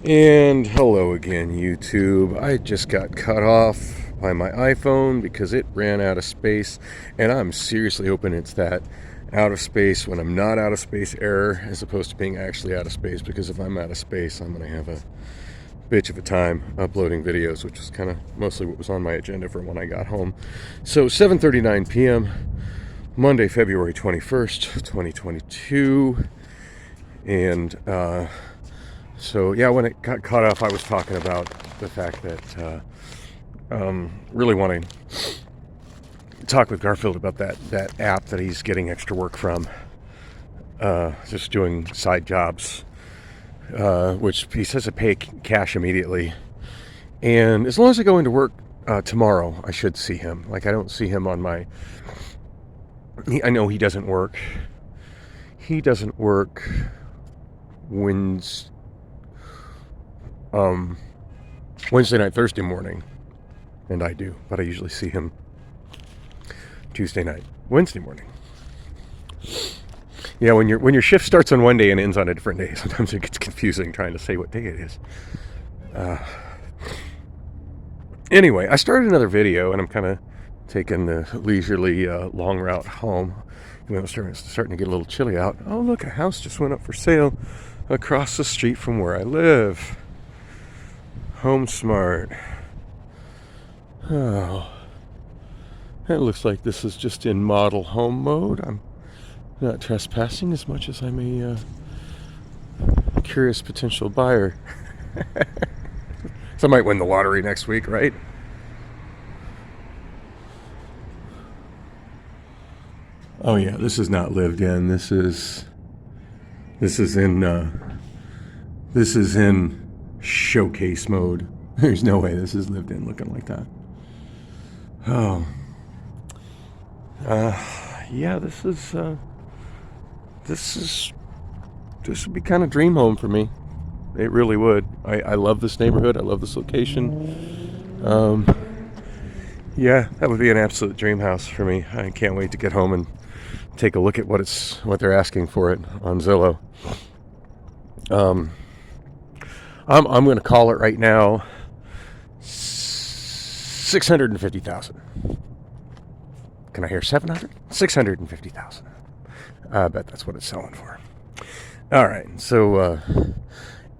And hello again, YouTube. I just got cut off by my iPhone because it ran out of space, and I'm seriously hoping it's that out of space when I'm not out of space error as opposed to being actually out of space, because if I'm out of space, I'm going to have a bitch of a time uploading videos, which is kind of mostly what was on my agenda for when I got home. So 7:39 p.m. Monday, February 21st, 2022, and so yeah, when it got cut off, I was talking about the fact that really wanting to talk with Garfield about that app that he's getting extra work from, just doing side jobs, which he says to pay cash immediately. And as long as I go into work tomorrow, I should see him. Like, I don't see him on my... I know he doesn't work. He doesn't work Wednesday night, Thursday morning, and I do, but I usually see him Tuesday night, Wednesday morning. Yeah, when your shift starts on one day and ends on a different day, sometimes it gets confusing trying to say what day it is. Anyway, I started another video, and I'm kind of taking the leisurely long route home. You know, it's starting to get a little chilly out. Oh, look, a house just went up for sale across the street from where I live. Home Smart. Oh, it looks like this is just in model home mode. I'm not trespassing as much as I'm a curious potential buyer. So I might win the lottery next week, right? Oh yeah, this is not lived in. This is in showcase mode. There's no way this is lived in looking like that. Oh, yeah. This would be kind of dream home for me. It really would. I love this neighborhood. I love this location. Yeah, that would be an absolute dream house for me. I can't wait to get home and take a look at what they're asking for it on Zillow. I'm going to call it right now $650,000. Can I hear 700? $650,000. I bet that's what it's selling for. All right. So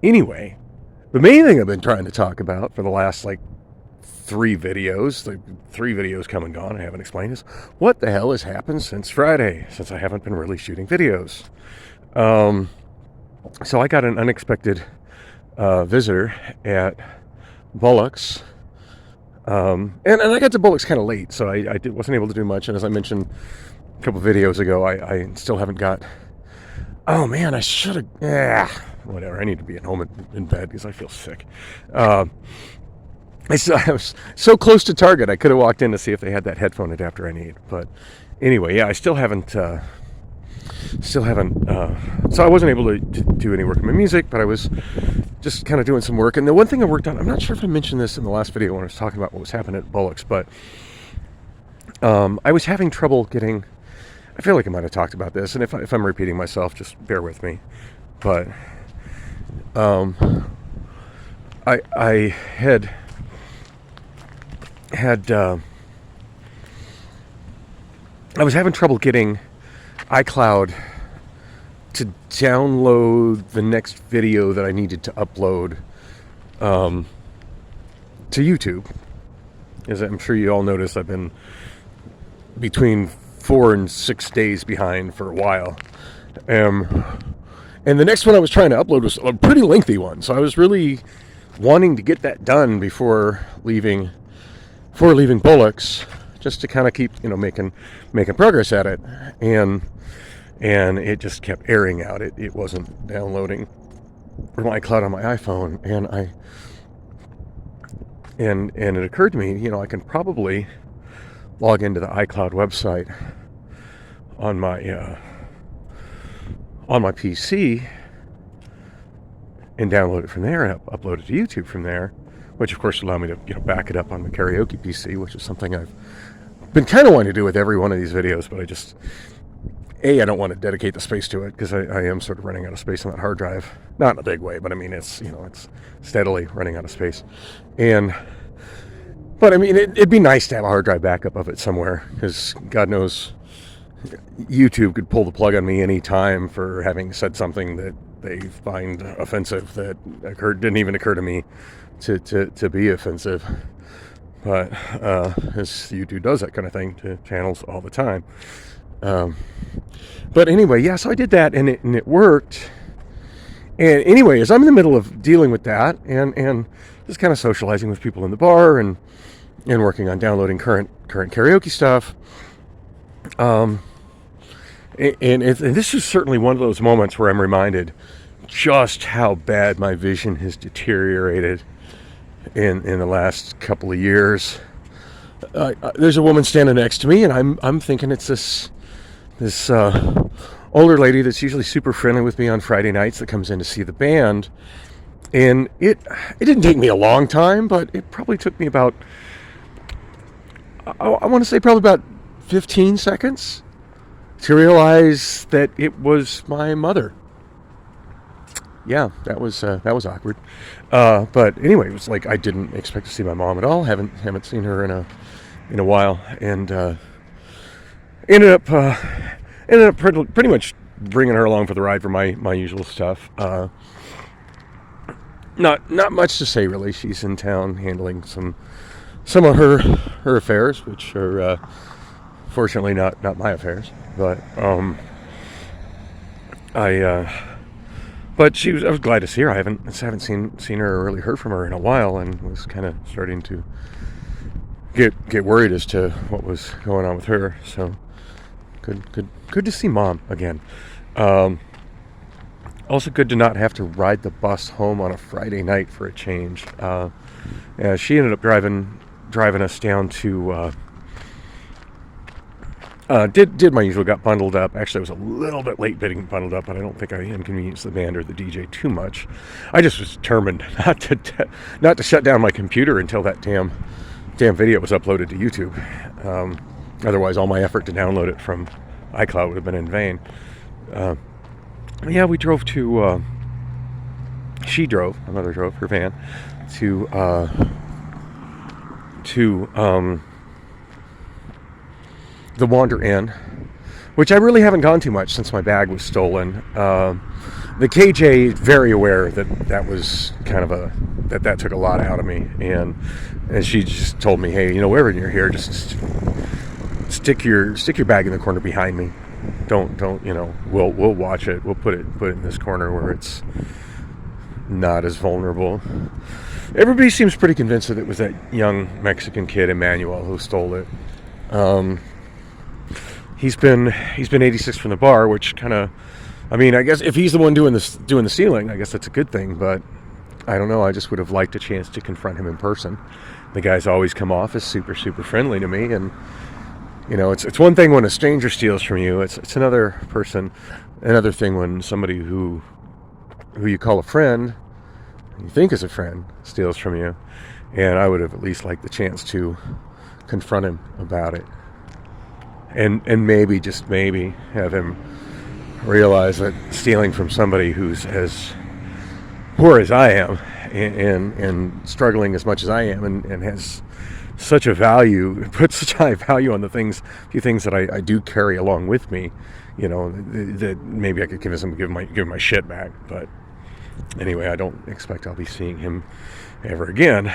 anyway, the main thing I've been trying to talk about for the last three videos come and gone, I haven't explained, is what the hell has happened since Friday, since I haven't been really shooting videos. So I got an unexpected visitor at Bullock's, and I got to Bullock's kind of late, so I wasn't able to do much. And as I mentioned a couple videos ago, I still haven't got... Oh man, I should have... Yeah, whatever. I need to be at home in bed because I feel sick. I was so close to Target, I could have walked in to see if they had that headphone adapter I need. But anyway, yeah, I still haven't. So I wasn't able to do any work on my music, but I was just kind of doing some work. And the one thing I worked on, I'm not sure if I mentioned this in the last video when I was talking about what was happening at Bullock's, but I was having trouble getting... I feel like I might have talked about this, and if I'm repeating myself, just bear with me. But I had I was having trouble getting iCloud to download the next video that I needed to upload to YouTube. As I'm sure you all noticed, I've been between 4 and 6 days behind for a while. And the next one I was trying to upload was a pretty lengthy one, so I was really wanting to get that done before leaving Bullock's, just to kind of keep, making progress at it. And it just kept airing out. It wasn't downloading from iCloud on my iPhone, and it occurred to me, I can probably log into the iCloud website on my PC and download it from there and upload it to YouTube from there, which of course allowed me to back it up on my karaoke PC, which is something I've been kind of wanting to do with every one of these videos, but I don't want to dedicate the space to it because I am sort of running out of space on that hard drive. Not in a big way, but I mean, it's steadily running out of space. But I mean, it'd be nice to have a hard drive backup of it somewhere, because God knows YouTube could pull the plug on me any time for having said something that they find offensive that didn't even occur to me to be offensive. But as YouTube does that kind of thing to channels all the time. But anyway, yeah, so I did that, and it worked. And anyway, as I'm in the middle of dealing with that and just kind of socializing with people in the bar and working on downloading current karaoke stuff, and this is certainly one of those moments where I'm reminded just how bad my vision has deteriorated in the last couple of years. There's a woman standing next to me, and I'm thinking it's this older lady that's usually super friendly with me on Friday nights that comes in to see the band. And it didn't take me a long time, but it probably took me about, I want to say probably about 15 seconds to realize that it was my mother. Yeah, that was awkward. But anyway, it was like I didn't expect to see my mom at all. Haven't seen her in a while, and ended up pretty much bringing her along for the ride for my usual stuff. Not much to say really. She's in town handling some of her affairs, which are fortunately not my affairs. But but I was glad to see her. I haven't seen her or really heard from her in a while, and was kind of starting to get worried as to what was going on with her. So good to see Mom again. Also good to not have to ride the bus home on a Friday night for a change. Yeah, she ended up driving us down to. Did my usual, got bundled up. Actually, I was a little bit late getting bundled up, but I don't think I inconvenienced the band or the DJ too much. I just was determined not to shut down my computer until that damn video was uploaded to YouTube. Otherwise, all my effort to download it from iCloud would have been in vain. Yeah, we drove to. My mother drove her van to the Wander Inn, which I really haven't gone to much since my bag was stolen. The KJ is very aware that was kind of that took a lot out of me, and she just told me, hey, wherever you're here, just stick your bag in the corner behind me. Don't we'll watch it. We'll put it in this corner where it's not as vulnerable. Everybody seems pretty convinced that it was that young Mexican kid Emmanuel who stole it. He's been 86 from the bar, which kind of, I mean, I guess if he's the one doing the stealing, I guess that's a good thing. But I don't know. I just would have liked a chance to confront him in person. The guy's always come off as super friendly to me, and it's one thing when a stranger steals from you. It's another thing when somebody who you call a friend, you think is a friend, steals from you. And I would have at least liked the chance to confront him about it. And maybe, just maybe, have him realize that stealing from somebody who's as poor as I am and struggling as much as I am and has such a value, puts such high value on the few things that I do carry along with me, that maybe I could convince him to give my shit back. But anyway, I don't expect I'll be seeing him ever again.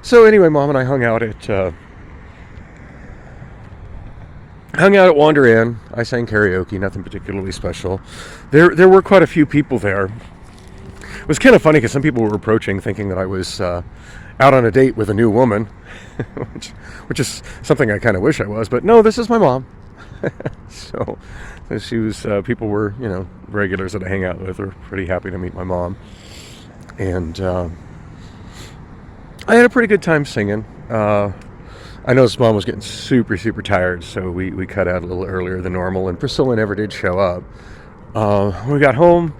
So anyway, Mom and I hung out at Wander Inn. I sang karaoke, nothing particularly special. There were quite a few people there. It was kind of funny because some people were approaching thinking that I was out on a date with a new woman, which is something I kind of wish I was. But no, this is my mom. So she was. People were, regulars that I hang out with, were pretty happy to meet my mom, and I had a pretty good time singing. I noticed Mom was getting super tired, so we cut out a little earlier than normal, and Priscilla never did show up. When we got home,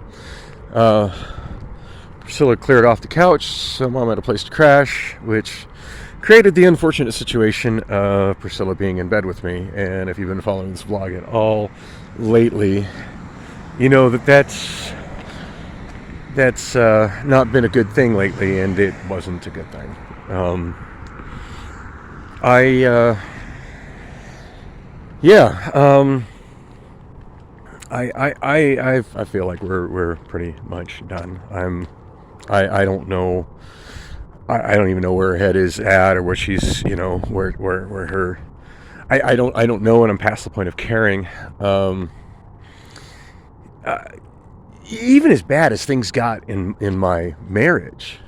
Priscilla cleared off the couch, so Mom had a place to crash, which created the unfortunate situation of Priscilla being in bed with me. And if you've been following this vlog at all, lately, that's not been a good thing lately, and it wasn't a good thing. I yeah. I feel like we're pretty much done. I don't know. I don't even know where her head is at, or where she's, where her. I don't know, and I'm past the point of caring. Uh, Even as bad as things got in my marriage,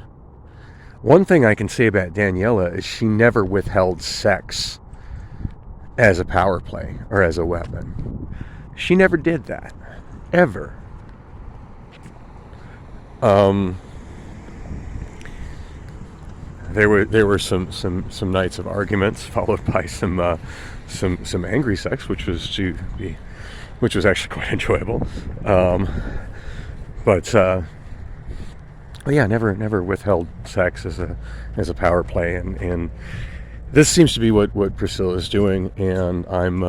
one thing I can say about Daniela is she never withheld sex as a power play or as a weapon. She never did that, ever. There were some nights of arguments, followed by some angry sex, which was actually quite enjoyable. But yeah, never withheld sex as a power play, and this seems to be what Priscilla is doing, and I'm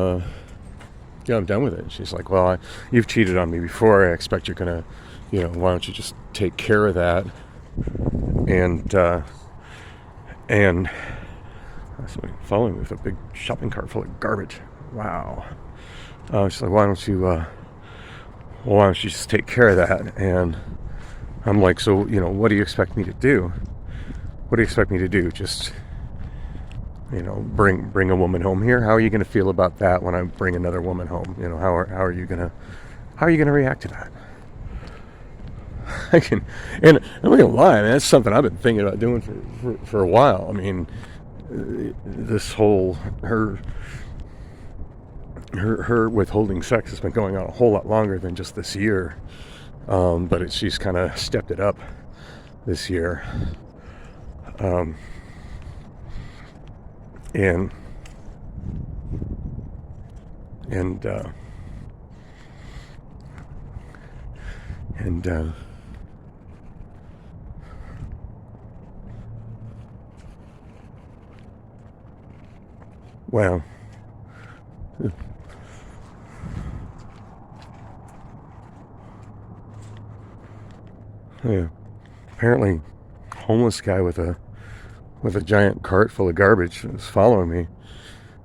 done with it. She's like, well, you've cheated on me before. I expect you're gonna, why don't you just take care of that? And somebody following me with a big shopping cart full of garbage. Wow. She's like, why don't you just take care of that? And I'm like, so, what do you expect me to do? What do you expect me to do? Just, bring a woman home here? How are you going to feel about that when I bring another woman home? How are you gonna react to that? And I'm not gonna lie, I mean, that's something I've been thinking about doing for a while. I mean, this whole her withholding sex has been going on a whole lot longer than just this year, but she's kind of stepped it up this year, and well, yeah, apparently, homeless guy with a giant cart full of garbage was following me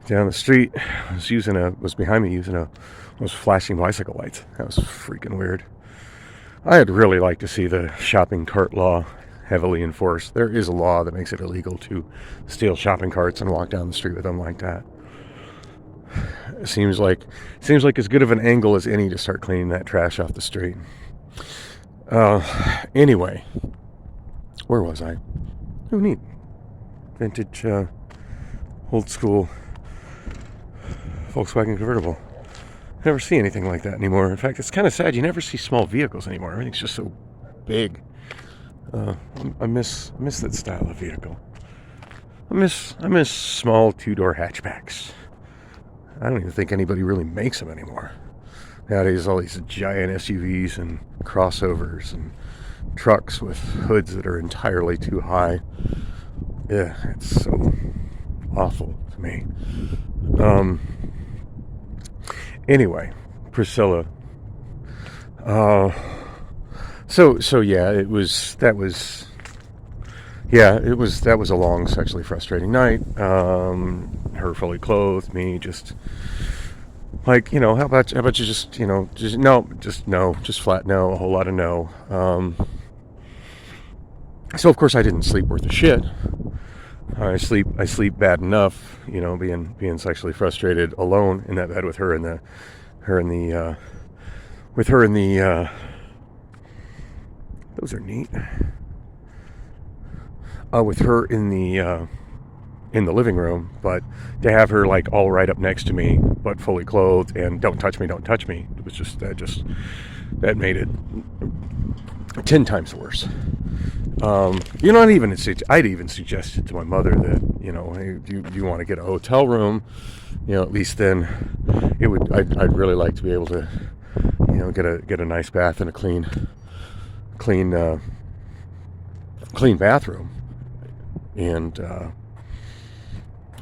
down the street. Was behind me using those flashing bicycle lights. That was freaking weird. I'd really like to see the shopping cart law heavily enforced. There is a law that makes it illegal to steal shopping carts and walk down the street with them like that. It seems like as good of an angle as any to start cleaning that trash off the street. Anyway, where was I? Oh, neat. Vintage, old school Volkswagen convertible. Never see anything like that anymore. In fact, it's kind of sad. You never see small vehicles anymore. Everything's just so big. I miss that style of vehicle. I miss small two-door hatchbacks. I don't even think anybody really makes them anymore. Nowadays, all these giant SUVs and crossovers and trucks with hoods that are entirely too high. Yeah, it's so awful to me. Anyway, Priscilla. So yeah, that was a long, sexually frustrating night. Her fully clothed, me just like, how about you just flat no, a whole lot of no. So of course I didn't sleep worth a shit. I sleep bad enough, being sexually frustrated alone in that bed with her in the those are neat. With her in the living room, but to have her like all right up next to me, but fully clothed and don't touch me, it was just that made it 10 times worse. I'd even suggested to my mother that, hey, do you want to get a hotel room? At least then I'd really like to be able to, get a nice bath and a clean bathroom. And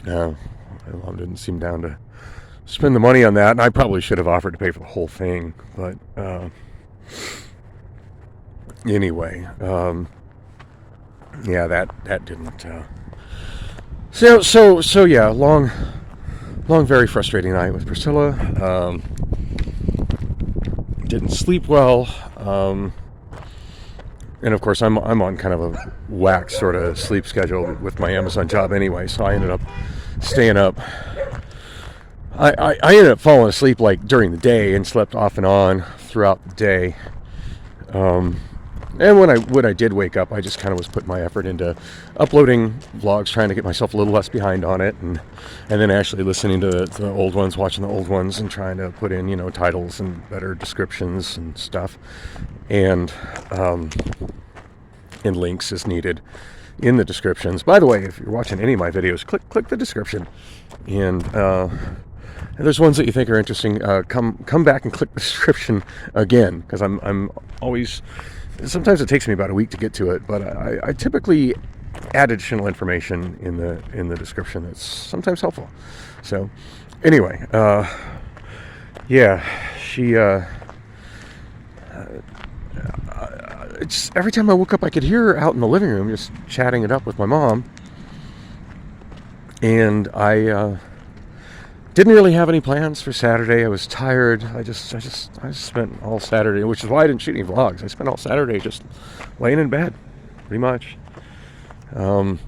my mom didn't seem down spend the money on that. And I probably should have offered to pay for the whole thing, but anyway, yeah, that didn't. So yeah, long, very frustrating night with Priscilla. Didn't sleep well. And of course, I'm on kind of a whack sort of sleep schedule with my Amazon job anyway, so I ended up staying up. I ended up falling asleep like during the day and slept off and on throughout the day. And when I did wake up, I just kind of was putting my effort into uploading vlogs, trying to get myself a little less behind on it, and then actually listening to the old ones, watching the old ones, and trying to put in, titles and better descriptions and stuff, and links as needed in the descriptions. By the way, if you're watching any of my videos, click the description, and there's ones that you think are interesting. Come back and click the description again, because I'm always. Sometimes it takes me about a week to get to it, but I typically add additional information in the description that's sometimes helpful. So, anyway, yeah, she. It's every time I woke up, I could hear her out in the living room just chatting it up with my mom, and I didn't really have any plans for Saturday. I was tired. I just spent all Saturday, which is why I didn't shoot any vlogs. I spent all Saturday just laying in bed, pretty much. Most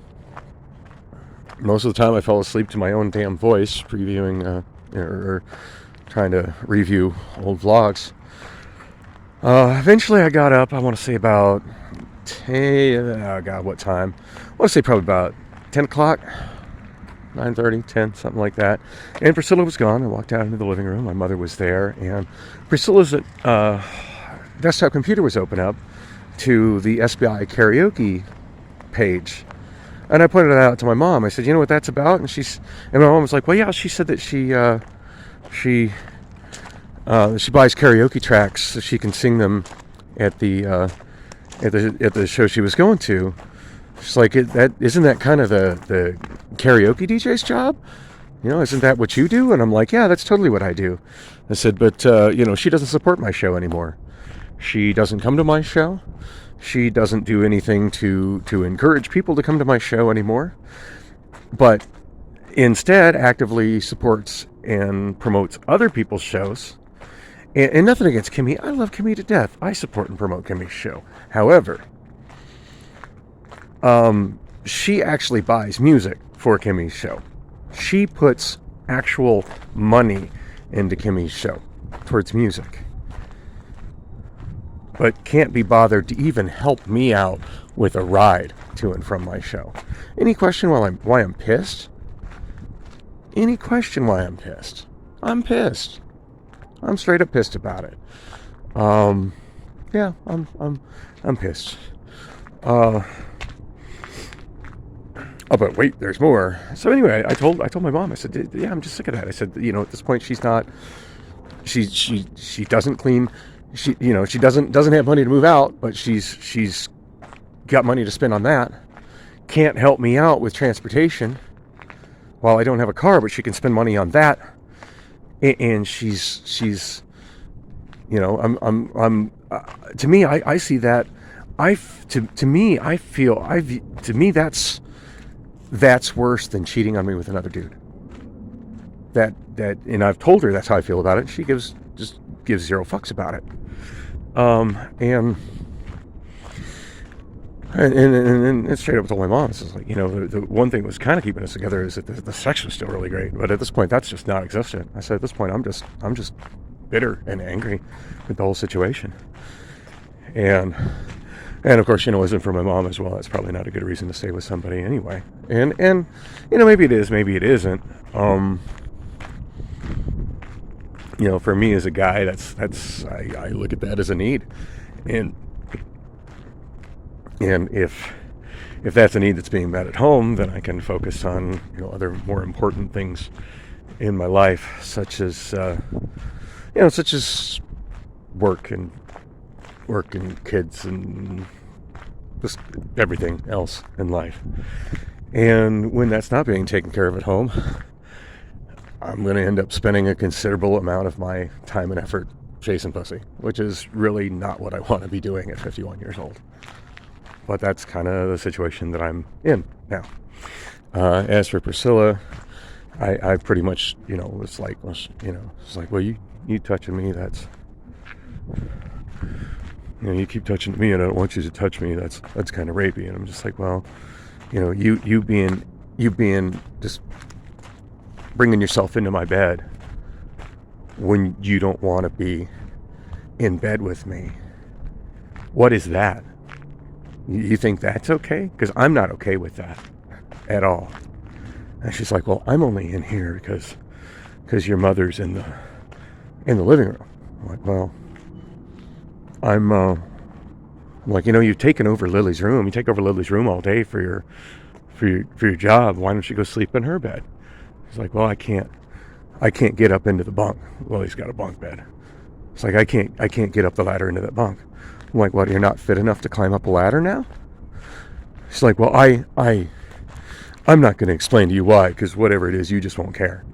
of the time I fell asleep to my own damn voice, previewing or trying to review old vlogs. Eventually I got up, I want to say about 10, oh God, what time? I want to say probably about 10 o'clock. 9:30, 10, something like that. And Priscilla was gone. I walked out into the living room. My mother was there, and Priscilla's desktop computer was open up to the SBI karaoke page. And I pointed it out to my mom. I said, "You know what that's about?" And my mom was like, "Well, yeah." She said that she buys karaoke tracks so she can sing them at the show she was going to. She's like, isn't that kind of the karaoke DJ's job? Isn't that what you do? And I'm like, yeah, that's totally what I do. I said, but she doesn't support my show anymore. She doesn't come to my show. She doesn't do anything to encourage people to come to my show anymore. But instead, actively supports and promotes other people's shows. And nothing against Kimmy. I love Kimmy to death. I support and promote Kimmy's show. However, she actually buys music for Kimmy's show. She puts actual money into Kimmy's show towards music, but can't be bothered to even help me out with a ride to and from my show. Any question why I'm pissed? Any question why I'm pissed? I'm pissed. I'm straight up pissed about it. Yeah, I'm pissed. Oh, but wait, there's more. So anyway, I told my mom. I said, yeah, I'm just sick of that. I said, at this point, she's not. She doesn't clean. She doesn't have money to move out, but she's got money to spend on that. Can't help me out with transportation while I don't have a car, but she can spend money on that. And she's I'm to me, I see that. To me, that's worse than cheating on me with another dude. And I've told her that's how I feel about it. She gives zero fucks about it. And straight up told my mom, it's like, the one thing that was kind of keeping us together is that the sex was still really great. But at this point, that's just not existent. I said, at this point, I'm just bitter and angry with the whole situation. And of course, isn't for my mom as well. That's probably not a good reason to stay with somebody anyway. And maybe it is, maybe it isn't. For me as a guy, I look at that as a need. And if that's a need that's being met at home, then I can focus on other more important things in my life, such as work and kids and just everything else in life. And when that's not being taken care of at home, I'm going to end up spending a considerable amount of my time and effort chasing pussy, which is really not what I want to be doing at 51 years old. But that's kind of the situation that I'm in now. As for Priscilla, I pretty much, was like, it's like, well, you touching me, that's, you keep touching me and I don't want you to touch me, that's kind of rapey. And I'm just like, well, you being just bringing yourself into my bed when you don't want to be in bed with me. What is that? You think that's okay? Because I'm not okay with that at all. And she's like, well, I'm only in here because your mother's in the living room. I'm like, well, I'm like, you've taken over Lily's room. You take over Lily's room all day for your job. Why don't you go sleep in her bed? He's like, well, I can't get up into the bunk. Well, he's got a bunk bed. It's like, I can't get up the ladder into that bunk. I'm like, what, you're not fit enough to climb up a ladder now? He's like, well, I'm not going to explain to you why, because whatever it is, you just won't care.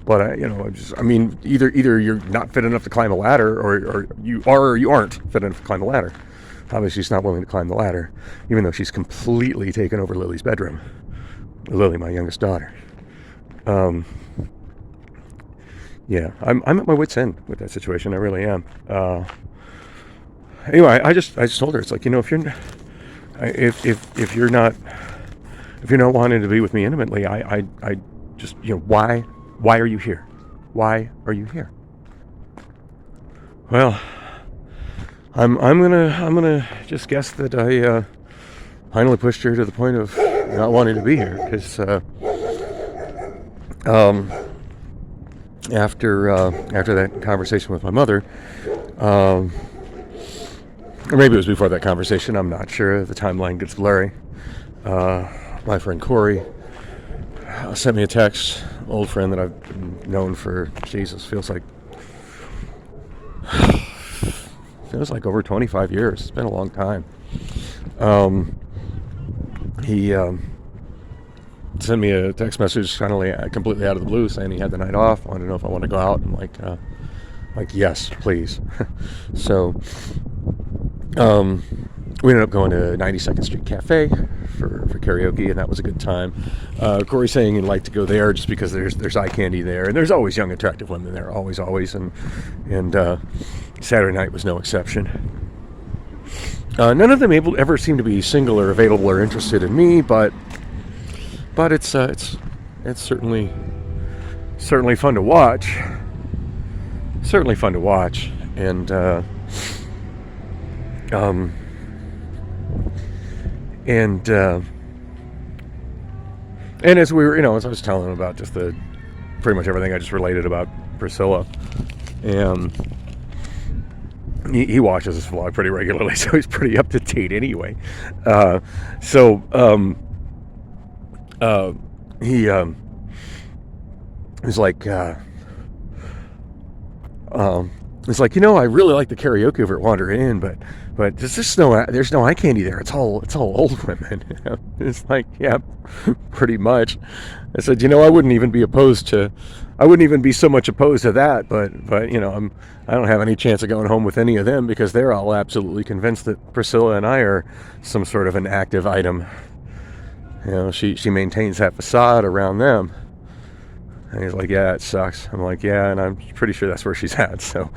But either you're not fit enough to climb a ladder, or you are, or you aren't fit enough to climb a ladder. Obviously, she's not willing to climb the ladder, even though she's completely taken over Lily's bedroom. Lily, my youngest daughter. Yeah, I'm at my wit's end with that situation. I really am. Anyway, I just told her, it's like, if you're not wanting to be with me intimately, I just, why are you here? Why are you here? Well, I'm gonna just guess that I finally pushed her to the point of not wanting to be here, because after that conversation with my mother, or maybe it was before that conversation, I'm not sure. The timeline gets blurry. My friend Corey sent me a text, old friend that I've known for, Jesus, feels like over 25 years. It's been a long time. He sent me a text message completely out of the blue saying he had the night off, wanted to know if I want to go out. I'm like, yes, please. So we ended up going to 92nd Street Cafe for karaoke, and that was a good time. Corey saying he'd like to go there just because there's eye candy there, and there's always young, attractive women there, always, and Saturday night was no exception. None of them ever seemed to be single or available or interested in me, but it's certainly fun to watch. Certainly fun to watch, and as we were, as I was telling him about just pretty much everything I just related about Priscilla, and he watches this vlog pretty regularly, so he's pretty up to date anyway. He's like, I really like the karaoke over at Wander Inn, but there's no eye candy there. It's all old women. It's like, yeah, pretty much. I said, I wouldn't even be so much opposed to that, but I don't have any chance of going home with any of them, because they're all absolutely convinced that Priscilla and I are some sort of an active item. She maintains that facade around them. And he's like, yeah, it sucks. I'm like, yeah, and I'm pretty sure that's where she's at. So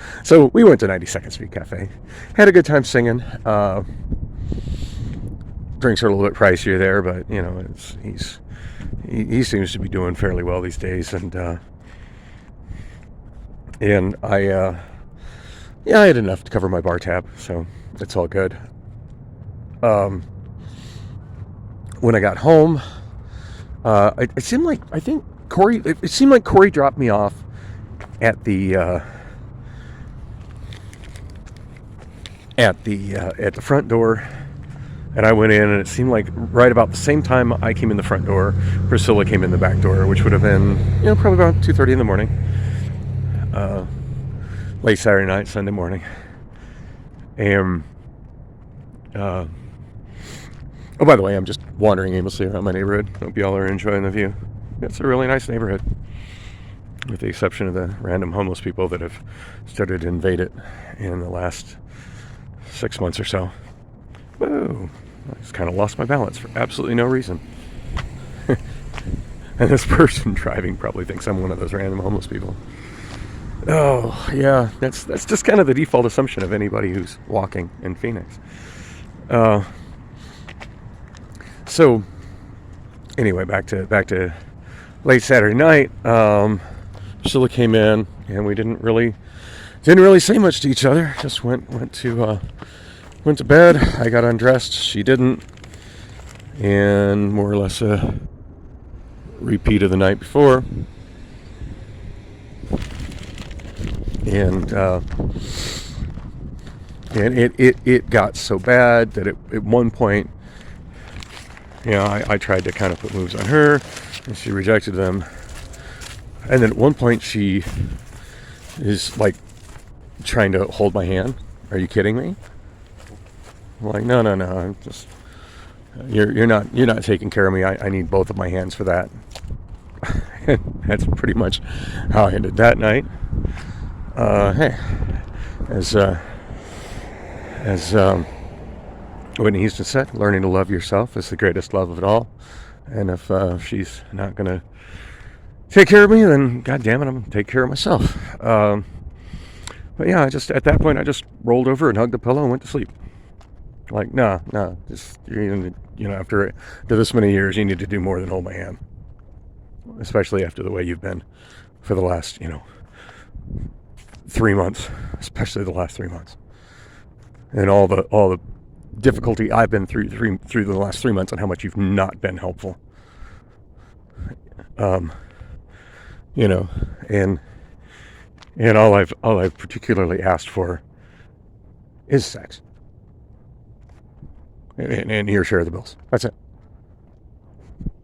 we went to 92nd Street Cafe. Had a good time singing. Drinks are a little bit pricier there, but, he seems to be doing fairly well these days. And I had enough to cover my bar tab, so it's all good. When I got home, it seemed like Corey dropped me off at the front door, and I went in, and it seemed like right about the same time I came in the front door, Priscilla came in the back door, which would have been, probably about 2:30 in the morning, late Saturday night, Sunday morning, and oh, by the way, I'm just wandering aimlessly around my neighborhood. Hope y'all are enjoying the view. It's a really nice neighborhood. with the exception of the random homeless people that have started to invade it in the last 6 months or so. Whoa, I just kind of lost my balance for absolutely no reason. And this person driving probably thinks I'm one of those random homeless people. Oh, yeah, that's just kind of the default assumption of anybody who's walking in Phoenix. So, anyway, back to late Saturday night. Sheila came in, and we didn't really say much to each other. Just went to bed. I got undressed. She didn't, and more or less a repeat of the night before. And it got so bad that at one point, I tried to kind of put moves on her, and she rejected them. And then at one point, she is like trying to hold my hand. Are you kidding me? I'm like, no. I'm just you're not taking care of me. I need both of my hands for that. And that's pretty much how I ended that night. Hey, as Whitney Houston said, learning to love yourself is the greatest love of it all. And if she's not going to take care of me, then God damn it, I'm going to take care of myself. But yeah, at that point, I just rolled over and hugged the pillow and went to sleep. Like, no, just, after this many years, you need to do more than hold my hand. Especially after the way you've been for the last, 3 months, especially the last 3 months. And all the difficulty I've been through the last 3 months, and how much you've not been helpful. And all I've particularly asked for is sex. And your share of the bills. That's it.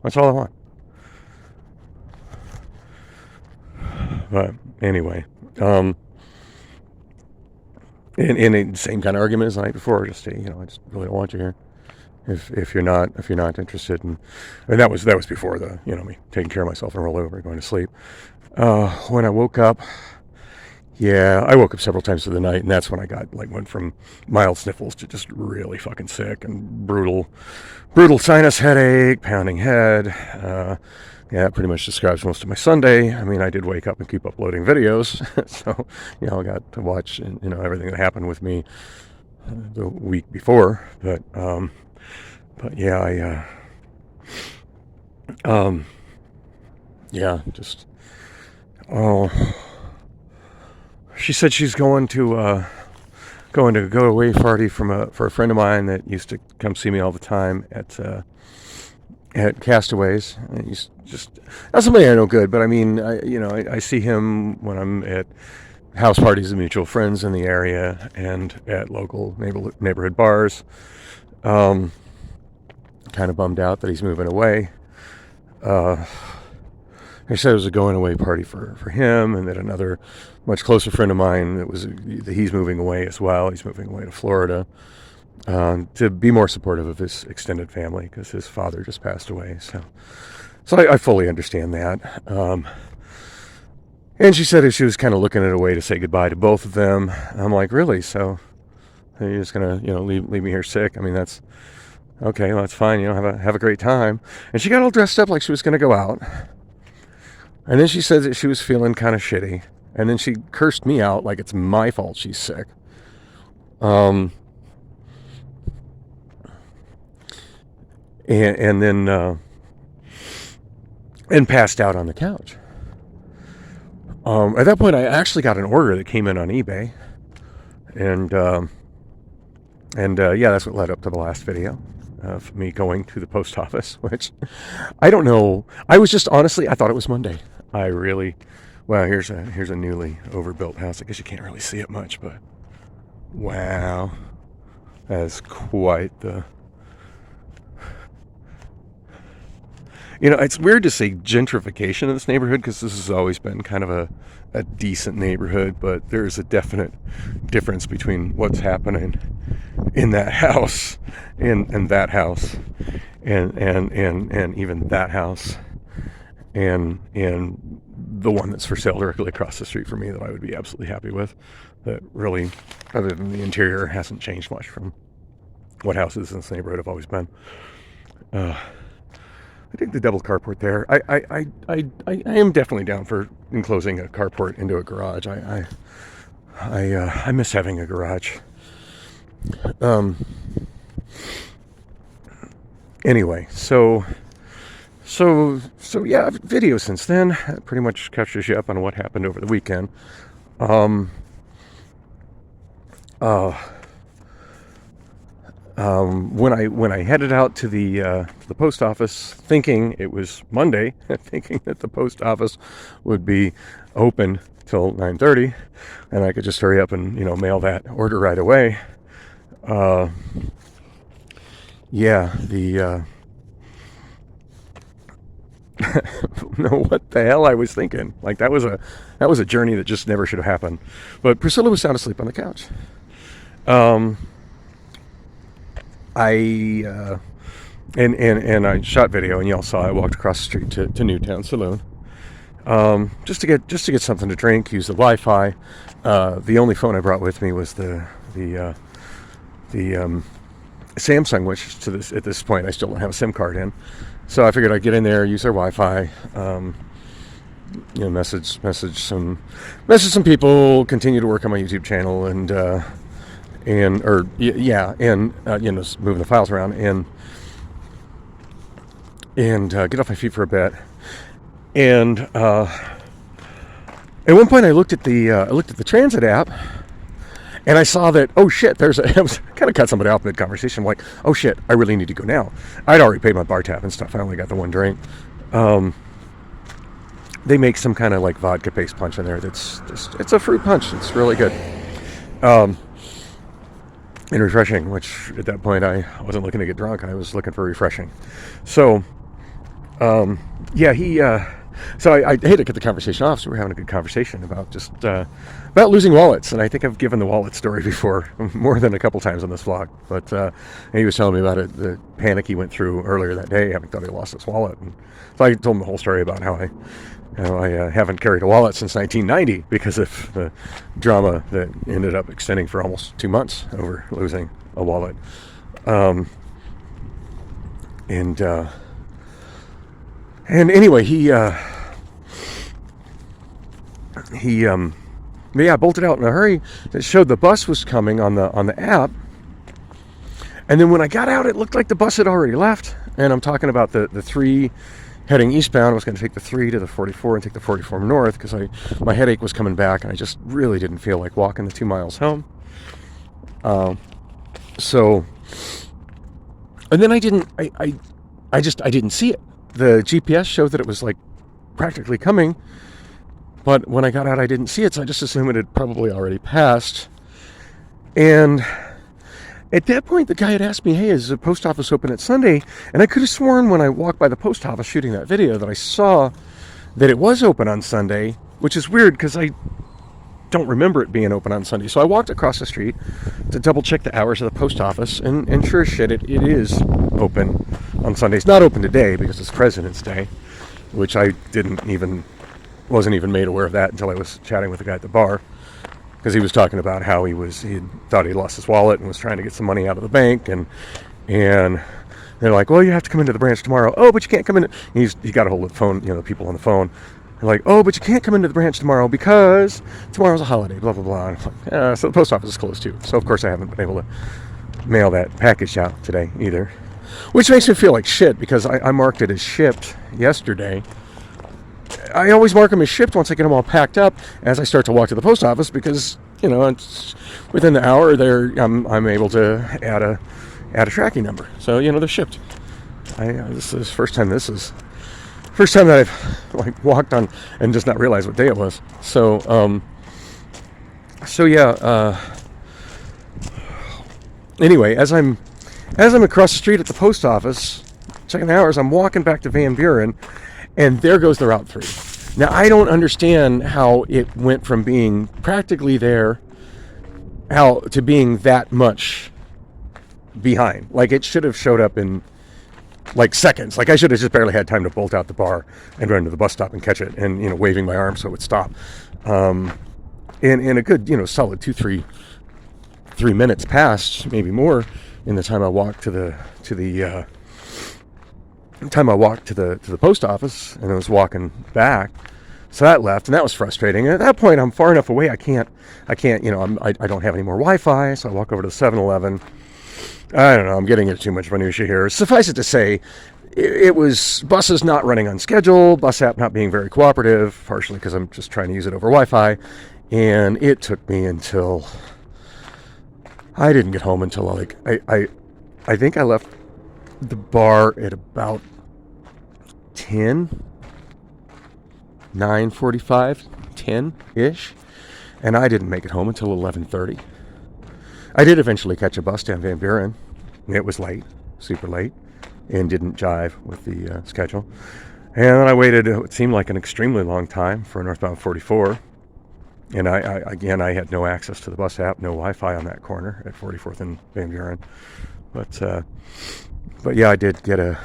That's all I want. But anyway, and the same kind of argument as the night before. Just I just really don't want you here. If you're not interested, and that was before the me taking care of myself and roll over and going to sleep. When I woke up, I woke up several times through the night, and that's when I went from mild sniffles to just really fucking sick and brutal sinus headache, pounding head. That pretty much describes most of my Sunday. I mean, I did wake up and keep uploading videos, so I got to watch everything that happened with me the week before. But yeah, just she said she's going to go away party for a friend of mine that used to come see me all the time at Castaways. And he's just not somebody I know good, but I mean, I see him when I'm at house parties of mutual friends in the area and at local neighborhood bars. Kind of bummed out that he's moving away. He said it was a going away party for him, and that another much closer friend of mine he's moving away as well. He's moving away to Florida to be more supportive of his extended family because his father just passed away. So I fully understand that. And she said she was kind of looking at a way to say goodbye to both of them. I'm like, really? So you're just gonna leave me here sick? I mean, that's okay. Well, that's fine. Have a great time. And she got all dressed up like she was gonna go out. And then she said that she was feeling kind of shitty. And then she cursed me out like it's my fault she's sick. And then and passed out on the couch. At that point, I actually got an order that came in on eBay, and that's what led up to the last video of me going to the post office. Which I don't know. I was just honestly, I thought it was Monday. I really, wow. Here's a newly overbuilt house. I guess you can't really see it much, but wow, that's quite the. It's weird to say gentrification of this neighborhood because this has always been kind of a decent neighborhood, but there's a definite difference between what's happening in that house and that house and even that house and the one that's for sale directly across the street from me that I would be absolutely happy with. That really, other than the interior, hasn't changed much from what houses in this neighborhood have always been. I think the double carport there. I am definitely down for enclosing a carport into a garage. I miss having a garage. Anyway, so yeah, video since then. That pretty much catches you up on what happened over the weekend. When I headed out to the post office, thinking it was Monday, thinking that the post office would be open till 9:30, and I could just hurry up and mail that order right away. Yeah, know what the hell I was thinking. Like that was a journey that just never should have happened. But Priscilla was sound asleep on the couch. And I shot video, and y'all saw I walked across the street to Newtown Saloon, just to get something to drink, use the Wi-Fi. The only phone I brought with me was the Samsung, which at this point I still don't have a SIM card in. So I figured I'd get in there, use their Wi-Fi, message some people, continue to work on my YouTube channel, and moving the files around and get off my feet for a bit. And at one point I looked at the transit app, and I saw that, oh shit, I was kind of cut somebody off mid-conversation. I'm like, oh shit, I really need to go now. I'd already paid my bar tab and stuff. I only got the one drink. They make some kind of like vodka-based punch in there it's a fruit punch. It's really good. And refreshing, which at that point I wasn't looking to get drunk. I was looking for refreshing. So, so I had to cut the conversation off. So we're having a good conversation about about losing wallets. And I think I've given the wallet story before more than a couple times on this vlog. But he was telling me about it, the panic he went through earlier that day, having thought he lost his wallet. And so I told him the whole story about how I haven't carried a wallet since 1990 because of the drama that ended up extending for almost 2 months over losing a wallet. And anyway, he bolted out in a hurry. It showed the bus was coming on the app. And then when I got out, it looked like the bus had already left. And I'm talking about the 3 heading eastbound. I was going to take the 3 to the 44 and take the 44 north because my headache was coming back, and I just really didn't feel like walking the 2 miles home. And then I didn't see it. The GPS showed that it was like practically coming, but when I got out, I didn't see it, so I just assumed it had probably already passed. And at that point, the guy had asked me, hey, is the post office open at Sunday? And I could have sworn when I walked by the post office shooting that video that I saw that it was open on Sunday, which is weird because I don't remember it being open on Sunday. So I walked across the street to double check the hours of the post office, and sure as shit, it is open on Sundays. Not open today because it's President's Day, which I wasn't even made aware of that until I was chatting with the guy at the bar, because he was talking about how he thought he lost his wallet and was trying to get some money out of the bank, and they're like, well, you have to come into the branch tomorrow. Oh, but you can't come in. He got a hold of the phone, the people on the phone. They're like, oh, but you can't come into the branch tomorrow because tomorrow's a holiday, blah, blah, blah. And I'm like, so the post office is closed too. So, of course, I haven't been able to mail that package out today either. Which makes me feel like shit because I marked it as shipped yesterday. I always mark them as shipped once I get them all packed up as I start to walk to the post office because, it's within the hour I'm able to add a tracking number. So, they're shipped. This is the first time that I've walked on and just not realized what day it was. So anyway, as I'm across the street at the post office checking the hours, I'm walking back to Van Buren, and there goes the Route 3. Now I don't understand how it went from being practically there to being that much behind. Like, it should have showed up in like seconds. Like I should have just barely had time to bolt out the bar and run to the bus stop and catch it, and waving my arm so it would stop. In a good solid 3 minutes passed, maybe more, in the time I walked to the post office, and I was walking back. So that left, and that was frustrating. And at that point, I'm far enough away. I can't. I don't have any more Wi-Fi, so I walk over to the 7-Eleven. I don't know. I'm getting into too much minutia here. Suffice it to say, it was buses not running on schedule, bus app not being very cooperative, partially because I'm just trying to use it over Wi-Fi, and it took me until I didn't get home until I think I left the bar at about 9:45, 10-ish, and I didn't make it home until 11:30. I did eventually catch a bus down Van Buren. It was late, super late, and didn't jive with the schedule. And then I waited, it seemed like an extremely long time, for northbound 44. And I had no access to the bus app, no Wi-Fi on that corner at 44th and Van Buren. But yeah, I did get a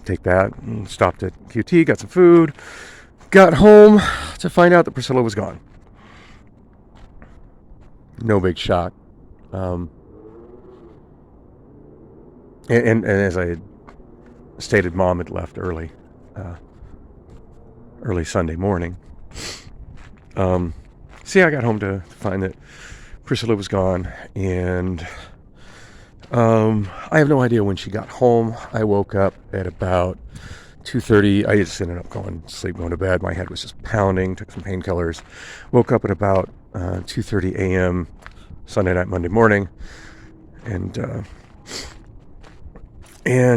take that, and stopped at QT, got some food, got home to find out that Priscilla was gone. No big shock. And as I had stated, Mom had left early Sunday morning. So yeah, I got home to find that Priscilla was gone, and I have no idea when she got home. I woke up at about 2:30. I just ended up going to sleep, going to bed. My head was just pounding. Took some painkillers. Woke up at about 2:30 a.m. Sunday night, Monday morning, and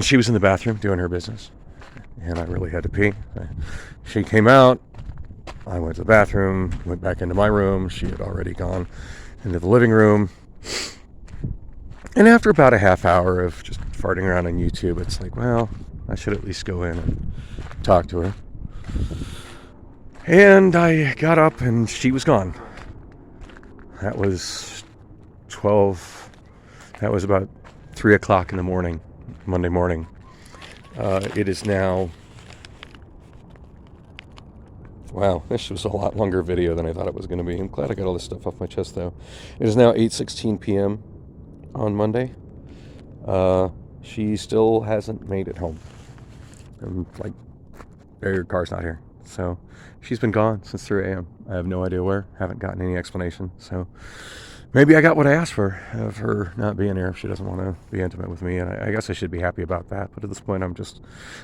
she was in the bathroom doing her business, and I really had to pee. She came out. I went to the bathroom. Went back into my room. She had already gone into the living room. And after about a half hour of just farting around on YouTube, it's like, well, I should at least go in and talk to her. And I got up, and she was gone. That was about 3 o'clock in the morning, Monday morning. It is now... Wow, this was a lot longer video than I thought it was going to be. I'm glad I got all this stuff off my chest, though. It is now 8:16 p.m. on Monday. She still hasn't made it home. And her car's not here. So she's been gone since 3 a.m. I have no idea where. Haven't gotten any explanation. So maybe I got what I asked for, of her not being here if she doesn't want to be intimate with me. And I guess I should be happy about that. But at this point, I'm just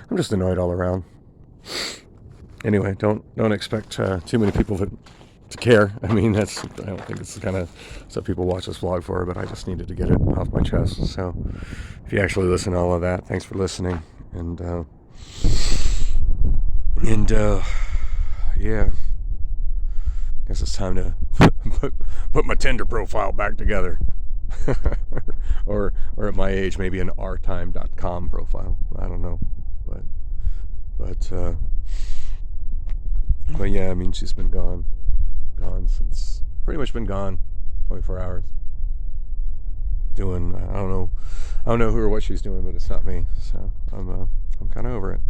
annoyed all around. Anyway, don't expect too many people to care. I mean, I don't think it's the kind of stuff people watch this vlog for, but I just needed to get it off my chest. So if you actually listen to all of that, thanks for listening. And yeah, guess it's time to put my Tinder profile back together. or at my age, maybe an rtime.com profile. I don't know. But yeah, I mean, she's been gone since, pretty much been gone 24 hours. Doing, I don't know who or what she's doing, but it's not me. So I'm kind of over it.